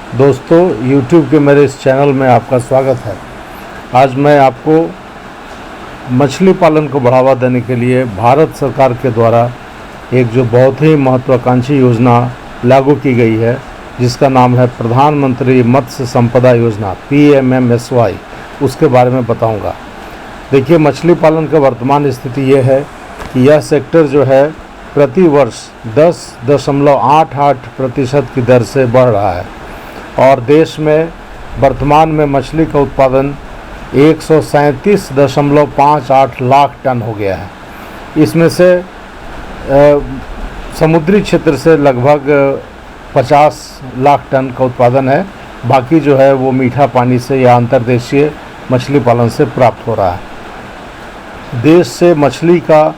दोस्तों, YouTube के मेरे इस चैनल में आपका स्वागत है। आज मैं आपको मछली पालन को बढ़ावा देने के लिए भारत सरकार के द्वारा एक जो बहुत ही महत्वाकांक्षी योजना लागू की गई है, जिसका नाम है प्रधानमंत्री मत्स्य संपदा योजना PMMSY, उसके बारे में बताऊंगा। देखिए, मछली पालन का वर्तमान स्थिति ये है कि यह सेक्टर जो है प्रति वर्ष 10.88% की दर से बढ़ रहा है और देश में वर्तमान में मछली का उत्पादन 137.58 लाख टन हो गया है। इसमें से समुद्री क्षेत्र से लगभग 50 लाख टन का उत्पादन है। बाकी जो है वो मीठा पानी से या अंतर्देशीय मछली पालन से प्राप्त हो रहा है। देश से मछली का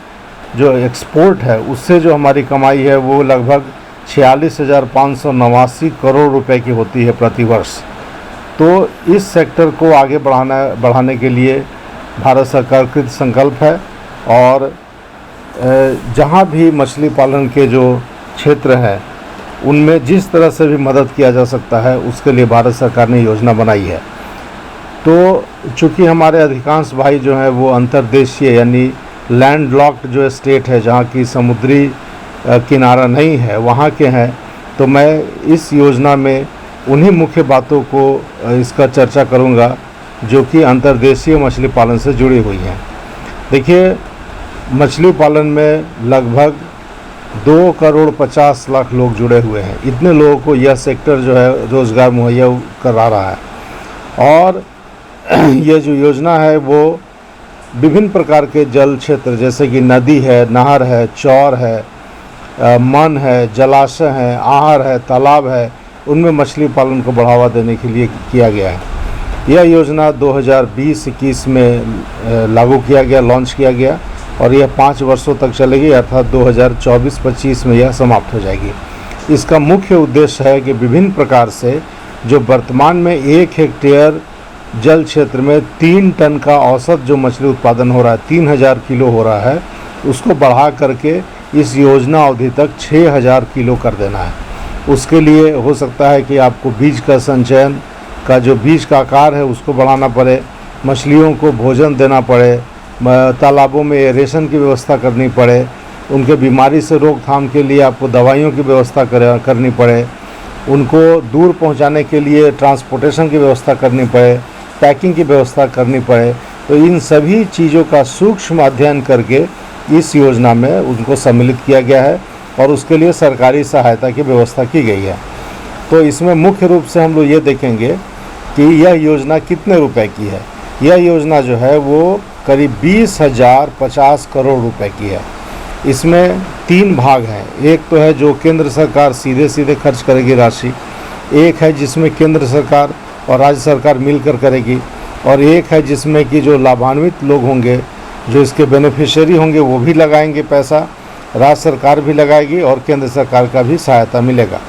जो एक्सपोर्ट है, उससे जो हमारी कमाई है वो लगभग 46,589 करोड़ रुपए की होती है प्रति वर्ष। तो इस सेक्टर को आगे बढ़ाने के लिए भारत सरकार कृत संकल्प है और जहाँ भी मछली पालन के जो क्षेत्र हैं उनमें जिस तरह से भी मदद किया जा सकता है, उसके लिए भारत सरकार ने योजना बनाई है। तो चूँकि हमारे अधिकांश भाई जो हैं वो अंतर्देशीय यानी लैंडलॉक्ड जो स्टेट है, जहाँ की समुद्री किनारा नहीं है, वहाँ के हैं, तो मैं इस योजना में उन्हीं मुख्य बातों को इसका चर्चा करूँगा जो कि अंतर्देशीय मछली पालन से जुड़ी हुई हैं। देखिए, मछली पालन में लगभग 2.50 करोड़ लोग जुड़े हुए हैं। इतने लोगों को यह सेक्टर जो है रोज़गार मुहैया करा रहा है और यह जो योजना है वो विभिन्न प्रकार के जल क्षेत्र जैसे कि नदी है, नहर है, चौर है, मन है, जलाशय है, आहर है, तालाब है, उनमें मछली पालन को बढ़ावा देने के लिए किया गया है। यह योजना 2020-21 में लागू किया गया, लॉन्च किया गया और यह 5 वर्षों तक चलेगी, अर्थात 2024-25 में यह समाप्त हो जाएगी। इसका मुख्य उद्देश्य है कि विभिन्न प्रकार से जो वर्तमान में 1 हेक्टेयर जल क्षेत्र में 3 टन का औसत जो मछली उत्पादन हो रहा है, 3000 किलो हो रहा है, उसको बढ़ा करके इस योजना अवधि तक 6000 किलो कर देना है। उसके लिए हो सकता है कि आपको बीज का संचयन का जो बीज का आकार है उसको बढ़ाना पड़े, मछलियों को भोजन देना पड़े, तालाबों में एरेशन की व्यवस्था करनी पड़े, उनके बीमारी से रोकथाम के लिए आपको दवाइयों की व्यवस्था करनी पड़े, उनको दूर पहुंचाने के लिए ट्रांसपोर्टेशन की व्यवस्था करनी पड़े, पैकिंग की व्यवस्था करनी पड़े। तो इन सभी चीज़ों का सूक्ष्म अध्ययन करके इस योजना में उनको सम्मिलित किया गया है और उसके लिए सरकारी सहायता की व्यवस्था की गई है। तो इसमें मुख्य रूप से हम लोग ये देखेंगे कि यह योजना कितने रुपए की है। यह योजना जो है वो करीब 20,050 करोड़ रुपए की है। इसमें 3 भाग हैं। एक तो है जो केंद्र सरकार सीधे खर्च करेगी राशि, एक है जिसमें केंद्र सरकार और राज्य सरकार मिलकर करेगी, और एक है जिसमें कि जो लाभान्वित लोग होंगे, जो इसके बेनिफिशियरी होंगे, वो भी लगाएंगे पैसा, राज्य सरकार भी लगाएगी और केंद्र सरकार का भी सहायता मिलेगा।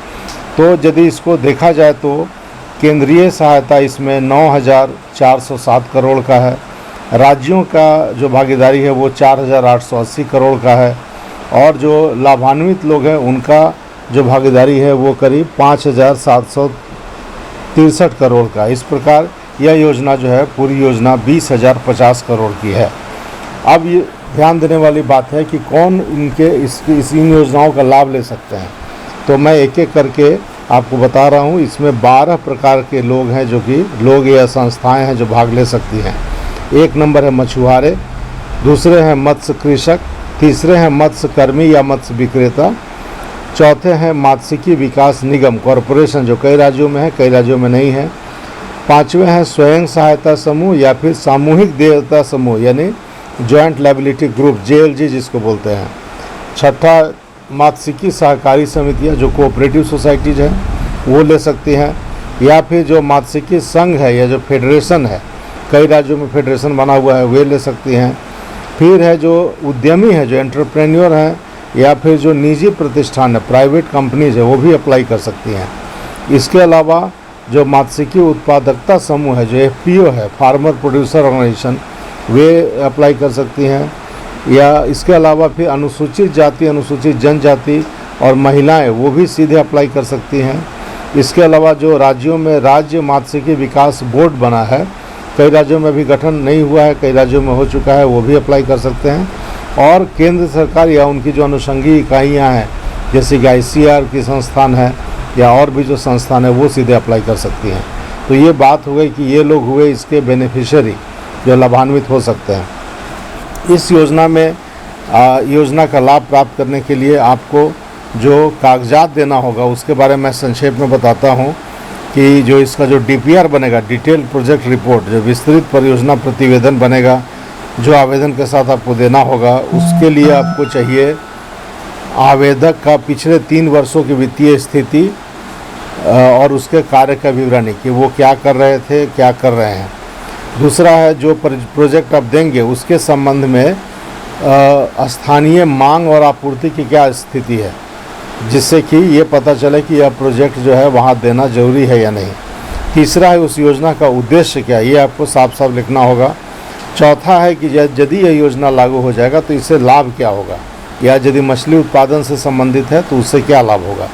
तो यदि इसको देखा जाए तो केंद्रीय सहायता इसमें 9,407 करोड़ का है, राज्यों का जो भागीदारी है वो 4,880 करोड़ का है और जो लाभान्वित लोग हैं उनका जो भागीदारी है वो करीब 5,763 करोड़ का। इस प्रकार यह योजना जो है पूरी योजना 20,050 करोड़ की है। अब ये ध्यान देने वाली बात है कि कौन इन योजनाओं का लाभ ले सकते हैं। तो मैं एक एक करके आपको बता रहा हूँ। इसमें 12 प्रकार के लोग हैं जो कि लोग या संस्थाएं हैं जो भाग ले सकती हैं। 1 नंबर है मछुआरे, दूसरे हैं मत्स्य कृषक, तीसरे हैं मत्स्य कर्मी या मत्स्य विक्रेता, चौथे हैं मात्स्यिकी विकास निगम कॉरपोरेशन जो कई राज्यों में है, कई राज्यों में नहीं है, 5वें हैं स्वयं सहायता समूह या फिर सामूहिक देयता समूह यानी जॉइंट लायबिलिटी ग्रुप JLG जिसको बोलते हैं, 6ठा मात्स्यिकी सहकारी समितियाँ जो कोऑपरेटिव सोसाइटीज हैं वो ले सकती हैं, या फिर जो मात्स्यिकी संघ है या जो फेडरेशन है, कई राज्यों में फेडरेशन बना हुआ है, वे ले सकती हैं। फिर है जो उद्यमी है, जो एंटरप्रेन्योर हैं, या फिर जो निजी प्रतिष्ठान है, प्राइवेट कंपनीज है, वो भी अप्लाई कर सकती हैं। इसके अलावा जो मात्स्यिकी उत्पादकता समूह है, जो FPO है, फार्मर प्रोड्यूसर ऑर्गेनाइजेशन, वे अप्लाई कर सकती हैं। या इसके अलावा फिर अनुसूचित जाति, अनुसूचित जनजाति और महिलाएं वो भी सीधे अप्लाई कर सकती हैं। इसके अलावा जो राज्यों में राज्य मात्स्यिकी विकास बोर्ड बना है, कई राज्यों में अभी गठन नहीं हुआ है, कई राज्यों में हो चुका है, वो भी अप्लाई कर सकते हैं। और केंद्र सरकार या उनकी जो अनुषंगी इकाइयाँ हैं, जैसे कि ICAR की संस्थान है या और भी जो संस्थान है, वो सीधे अप्लाई कर सकती हैं। तो ये बात हो गई कि ये लोग हुए इसके बेनिफिशियरी जो लाभान्वित हो सकते हैं। इस योजना में योजना का लाभ प्राप्त करने के लिए आपको जो कागजात देना होगा उसके बारे में संक्षेप में बताता हूँ कि जो इसका जो DPR बनेगा, डिटेल प्रोजेक्ट रिपोर्ट, जो विस्तृत परियोजना प्रतिवेदन बनेगा, जो आवेदन के साथ आपको देना होगा, उसके लिए आपको चाहिए आवेदक का पिछले 3 वर्षों की वित्तीय स्थिति और उसके कार्य का विवरणी कि वो क्या कर रहे थे, क्या कर रहे हैं। दूसरा है जो प्रोजेक्ट आप देंगे उसके संबंध में स्थानीय मांग और आपूर्ति की क्या स्थिति है, जिससे कि ये पता चले कि यह प्रोजेक्ट जो है वहाँ देना ज़रूरी है या नहीं। तीसरा है उस योजना का उद्देश्य क्या है, ये आपको साफ साफ लिखना होगा। चौथा है कि यदि यह योजना लागू हो जाएगा तो इससे लाभ क्या होगा, या यदि मछली उत्पादन से संबंधित है तो उससे क्या लाभ होगा।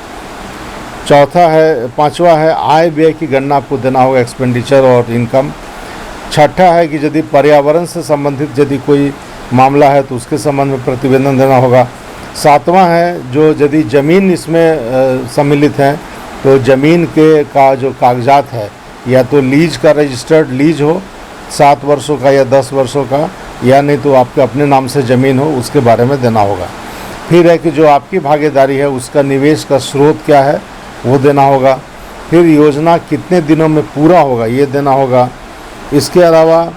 पांचवा है आय व्यय की गणना आपको देना होगा, एक्सपेंडिचर और इनकम। छठा है कि यदि पर्यावरण से संबंधित यदि कोई मामला है तो उसके संबंध में प्रतिवेदन देना होगा। सातवां है जो यदि ज़मीन इसमें सम्मिलित है तो ज़मीन के का जो कागजात है, या तो लीज का रजिस्टर्ड लीज हो 7 वर्षों का या 10 वर्षों का, या नहीं तो आपके अपने नाम से ज़मीन हो, उसके बारे में देना होगा। फिर है कि जो आपकी भागीदारी है उसका निवेश का स्रोत क्या है, वो देना होगा। फिर योजना कितने दिनों में पूरा होगा, ये देना होगा। इसके अलावा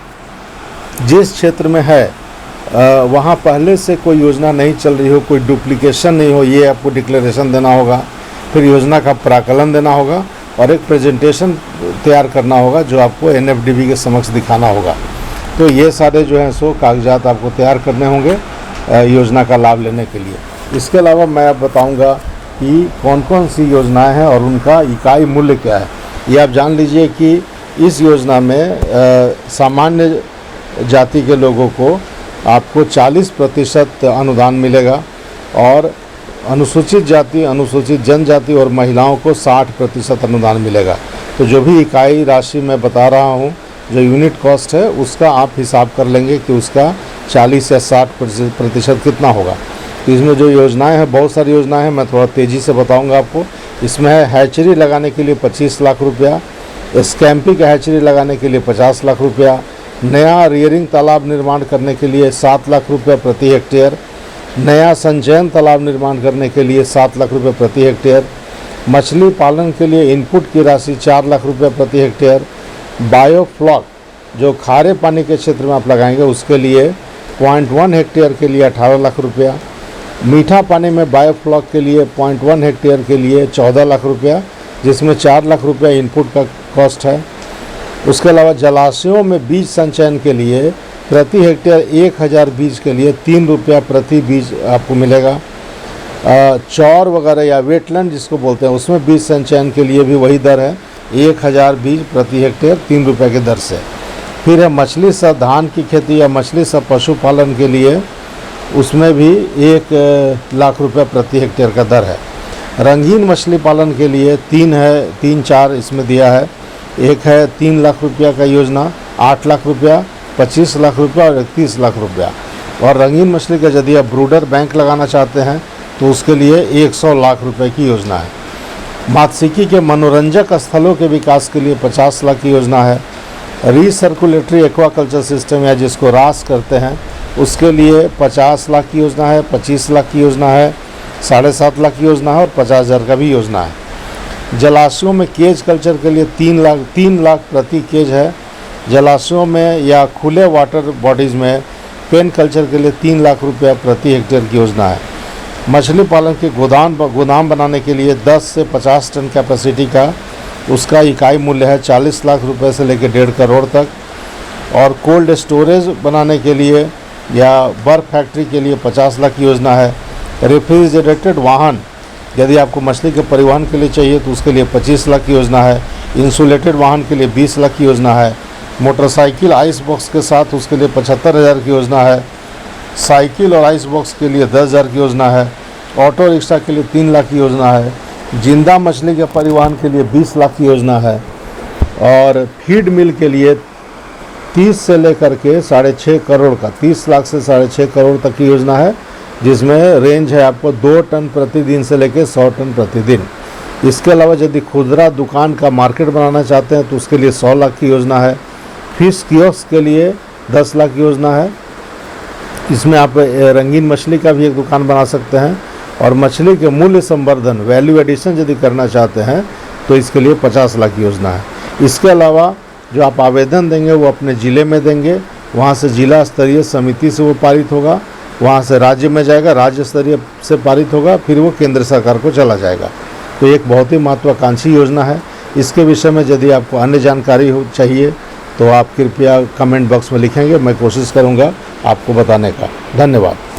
जिस क्षेत्र में है वहाँ पहले से कोई योजना नहीं चल रही हो, कोई डुप्लीकेशन नहीं हो, ये आपको डिक्लेरेशन देना होगा। फिर योजना का प्राकलन देना होगा और एक प्रेजेंटेशन तैयार करना होगा जो आपको NFDB के समक्ष दिखाना होगा। तो ये सारे जो हैं सो कागजात आपको तैयार करने होंगे योजना का लाभ लेने के लिए। इसके अलावा मैं अब बताऊंगा कि कौन कौन सी योजनाएं हैं और उनका इकाई मूल्य क्या है। ये आप जान लीजिए कि इस योजना में सामान्य जाति के लोगों को आपको 40% अनुदान मिलेगा और अनुसूचित जाति, अनुसूचित जनजाति और महिलाओं को 60% अनुदान मिलेगा। तो जो भी इकाई राशि मैं बता रहा हूँ, जो यूनिट कॉस्ट है, उसका आप हिसाब कर लेंगे कि उसका 40 या 60% कितना होगा। तो इसमें जो योजनाएं हैं, बहुत सारी योजनाएं हैं, मैं थोड़ा तेज़ी से बताऊंगा आपको। इसमें है हैचरी लगाने के लिए 25 लाख रुपया, स्कैम्पिंग हैचरी लगाने के लिए 50 लाख रुपया, नया रियरिंग तालाब निर्माण करने के लिए 7 लाख रुपया प्रति हेक्टेयर, नया संचयन तालाब निर्माण करने के लिए 7 लाख रुपये प्रति हेक्टेयर, मछली पालन के लिए इनपुट की राशि 4 लाख रुपये प्रति हेक्टेयर, बायोफ्लॉक जो खारे पानी के क्षेत्र में आप लगाएंगे उसके लिए 0.1 हेक्टेयर के लिए 18 लाख रुपया, मीठा पानी में बायोफ्लॉक के लिए 0.1 हेक्टेयर के लिए 14 लाख रुपया, जिसमें 4 लाख रुपया इनपुट का कॉस्ट है। उसके अलावा जलाशयों में बीज संचयन के लिए प्रति हेक्टेयर 1000 बीज के लिए 3 रुपया प्रति बीज आपको मिलेगा। चौर वगैरह या वेटलैंड जिसको बोलते हैं, उसमें बीज संचयन के लिए भी वही दर है, 1000 बीज प्रति हेक्टेयर 3 रुपये की दर से। फिर है मछली सह धान की खेती या मछली सह पशुपालन के लिए, उसमें भी 1 लाख रुपये प्रति हेक्टेयर का दर है। रंगीन मछली पालन के लिए 3-4 इसमें दिया है। एक है 3 लाख रुपया का योजना, 8 लाख रुपया, 25 लाख रुपया और 31 लाख रुपया। और रंगीन मछली का यदि आप ब्रूडर बैंक लगाना चाहते हैं तो उसके लिए 100 लाख रुपए की योजना है। मात्स्यिकी के मनोरंजक स्थलों के विकास के लिए 50 लाख की योजना है। रीसर्कुलेटरी एक्वाकल्चर सिस्टम या जिसको रास करते हैं उसके लिए 50 लाख की योजना है, 25 लाख की योजना है, 7.5 लाख की योजना है और 50,000 का भी योजना है। जलाशयों में केज कल्चर के लिए 3 लाख प्रति केज है। जलाशयों में या खुले वाटर बॉडीज़ में पेन कल्चर के लिए 3 लाख रुपया प्रति हेक्टेयर की योजना है। मछली पालन के गोदाम बनाने के लिए 10 से 50 टन कैपेसिटी का उसका इकाई मूल्य है 40 लाख रुपए से लेकर 1.5 करोड़ तक। और कोल्ड स्टोरेज बनाने के लिए या बर्फ फैक्ट्री के लिए 50 लाख की योजना है। रेफ्रिजरेटेड वाहन यदि आपको मछली के परिवहन के लिए चाहिए तो उसके लिए 25 लाख की योजना है। इंसुलेटेड वाहन के लिए 20 लाख की योजना है। मोटरसाइकिल आइस बॉक्स के साथ उसके लिए 75,000 की योजना है। साइकिल और आइस बॉक्स के लिए 10,000 की योजना है। ऑटो रिक्शा के लिए 3 लाख की योजना है। जिंदा मछली के परिवहन के लिए 20 लाख की योजना है और फीड मिल के लिए 30 से लेकर के 6.5 करोड़ का 30 लाख से 6.5 करोड़ तक की योजना है, जिसमें रेंज है आपको 2 टन प्रतिदिन से लेकर 100 टन प्रतिदिन। इसके अलावा यदि खुदरा दुकान का मार्केट बनाना चाहते हैं तो उसके लिए 100 लाख की योजना है। फिश कियोस्क के लिए 10 लाख की योजना है। इसमें आप रंगीन मछली का भी एक दुकान बना सकते हैं और मछली के मूल्य संवर्धन वैल्यू एडिशन यदि करना चाहते हैं तो इसके लिए 50 लाख की योजना है। इसके अलावा जो आप आवेदन देंगे वो अपने ज़िले में देंगे, वहाँ से जिला स्तरीय समिति से वो पारित होगा, वहाँ से राज्य में जाएगा, राज्य स्तरीय से पारित होगा, फिर वो केंद्र सरकार को चला जाएगा। तो एक बहुत ही महत्वाकांक्षी योजना है। इसके विषय में यदि आपको अन्य जानकारी चाहिए तो आप कृपया कमेंट बॉक्स में लिखेंगे, मैं कोशिश करूँगा आपको बताने का। धन्यवाद।